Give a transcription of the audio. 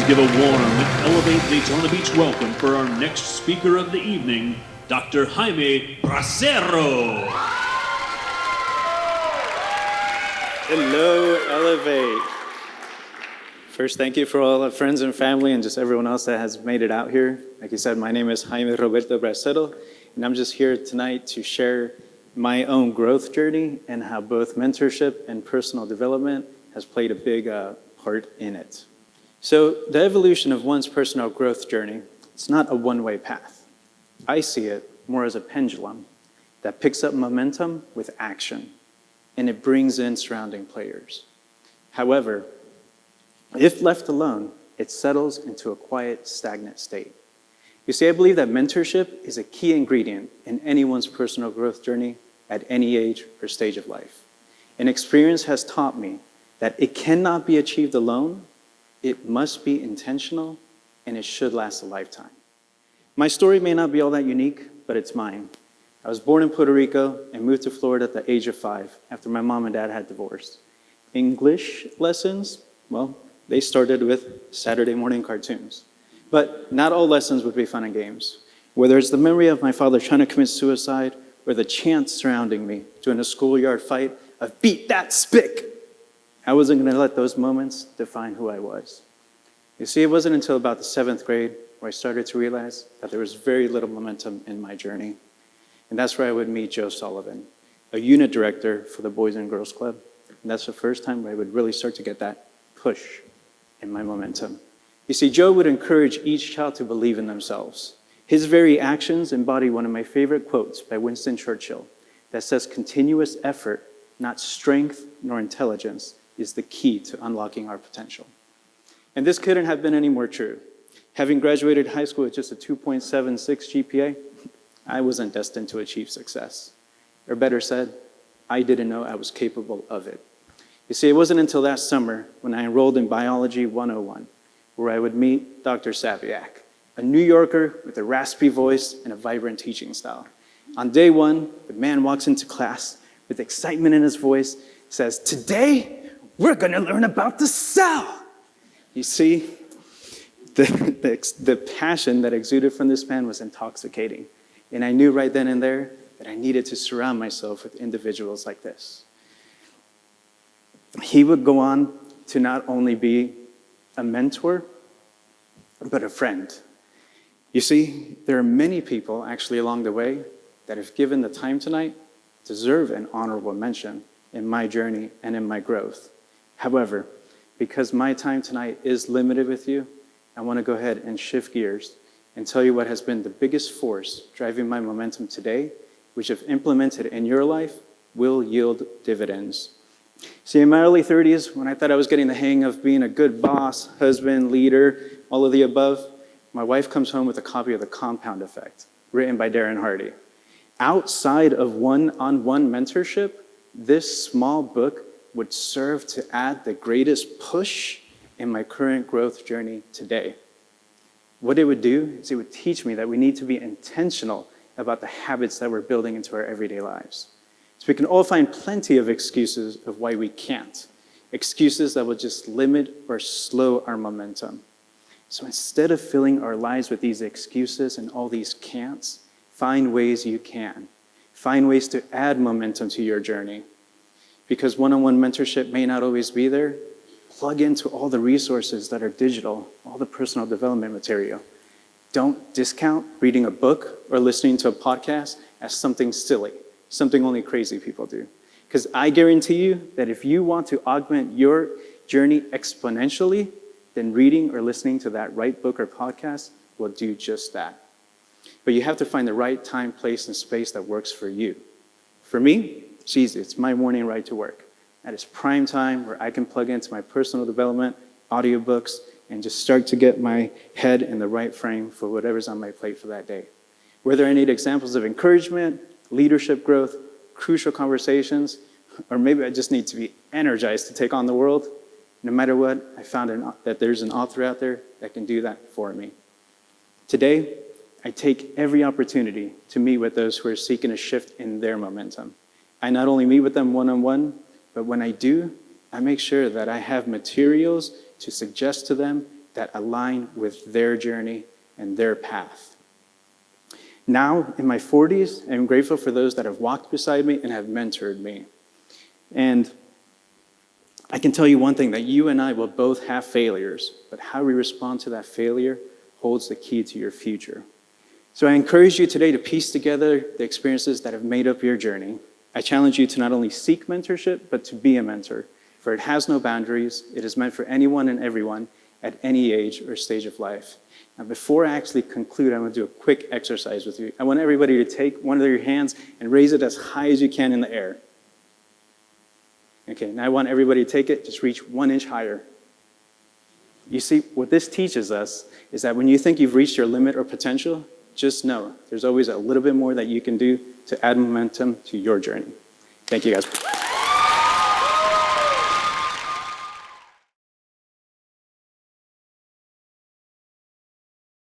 give a warm Elevate Daytona Beach welcome for our next speaker of the evening, Dr. Jaime Bracero. Hello, Elevate. First, thank you for all our friends and family and just everyone else that has made it out here. Like you said, my name is Jaime Roberto Bracero, and I'm just here tonight to share my own growth journey and how both mentorship and personal development has played a big part in it. So the evolution of one's personal growth journey, it's not a one-way path. I see it more as a pendulum that picks up momentum with action, and it brings in surrounding players. However, if left alone, it settles into a quiet, stagnant state. You see, I believe that mentorship is a key ingredient in anyone's personal growth journey at any age or stage of life. And experience has taught me that it cannot be achieved alone. It must be intentional, and it should last a lifetime. My story may not be all that unique, but it's mine. I was born in Puerto Rico and moved to Florida at the age of 5 after my mom and dad had divorced. English lessons, well, they started with Saturday morning cartoons. But not all lessons would be fun and games. Whether it's the memory of my father trying to commit suicide or the chants surrounding me during a schoolyard fight of beat that spick, I wasn't going to let those moments define who I was. You see, it wasn't until about the 7th grade where I started to realize that there was very little momentum in my journey. And that's where I would meet Joe Sullivan, a unit director for the Boys and Girls Club. And that's the first time where I would really start to get that push in my momentum. You see, Joe would encourage each child to believe in themselves. His very actions embody one of my favorite quotes by Winston Churchill that says, "Continuous effort, not strength nor intelligence, is the key to unlocking our potential." And this couldn't have been any more true. Having graduated high school with just a 2.76 GPA, I wasn't destined to achieve success. Or better said, I didn't know I was capable of it. You see, it wasn't until that summer when I enrolled in Biology 101 where I would meet Dr. Saviak, a New Yorker with a raspy voice and a vibrant teaching style. On day 1, the man walks into class with excitement in his voice, says, "Today, we're going to learn about the cell." You see, the passion that exuded from this man was intoxicating. And I knew right then and there that I needed to surround myself with individuals like this. He would go on to not only be a mentor, but a friend. You see, there are many people actually along the way that, if given the time tonight, deserve an honorable mention in my journey and in my growth. However, because my time tonight is limited with you, I want to go ahead and shift gears and tell you what has been the biggest force driving my momentum today, which, if implemented in your life, will yield dividends. See, in my early 30s, when I thought I was getting the hang of being a good boss, husband, leader, all of the above, my wife comes home with a copy of The Compound Effect, written by Darren Hardy. Outside of one-on-one mentorship, this small book would serve to add the greatest push in my current growth journey today. What it would do is it would teach me that we need to be intentional about the habits that we're building into our everyday lives. So we can all find plenty of excuses of why we can't. Excuses that will just limit or slow our momentum. So instead of filling our lives with these excuses and all these can'ts, find ways you can. Find ways to add momentum to your journey. Because one-on-one mentorship may not always be there, plug into all the resources that are digital, all the personal development material. Don't discount reading a book or listening to a podcast as something silly, something only crazy people do. Because I guarantee you that if you want to augment your journey exponentially, then reading or listening to that right book or podcast will do just that. But you have to find the right time, place, and space that works for you. For me, it's easy. It's my morning ride to work. That is prime time where I can plug into my personal development, audiobooks, and just start to get my head in the right frame for whatever's on my plate for that day. Whether I need examples of encouragement, leadership growth, crucial conversations, or maybe I just need to be energized to take on the world, no matter what, I found that there's an author out there that can do that for me. Today, I take every opportunity to meet with those who are seeking a shift in their momentum. I not only meet with them one-on-one, but when I do, I make sure that I have materials to suggest to them that align with their journey and their path. Now, in my 40s, I'm grateful for those that have walked beside me and have mentored me. And I can tell you one thing, that you and I will both have failures, but how we respond to that failure holds the key to your future. So I encourage you today to piece together the experiences that have made up your journey. I challenge you to not only seek mentorship, but to be a mentor, for it has no boundaries. It is meant for anyone and everyone at any age or stage of life. Now, before I actually conclude, I'm going to do a quick exercise with you. I want everybody to take one of your hands and raise it as high as you can in the air. Okay, now I want everybody to take it, just reach 1 inch higher. You see, what this teaches us is that when you think you've reached your limit or potential, just know there's always a little bit more that you can do to add momentum to your journey. Thank you, guys.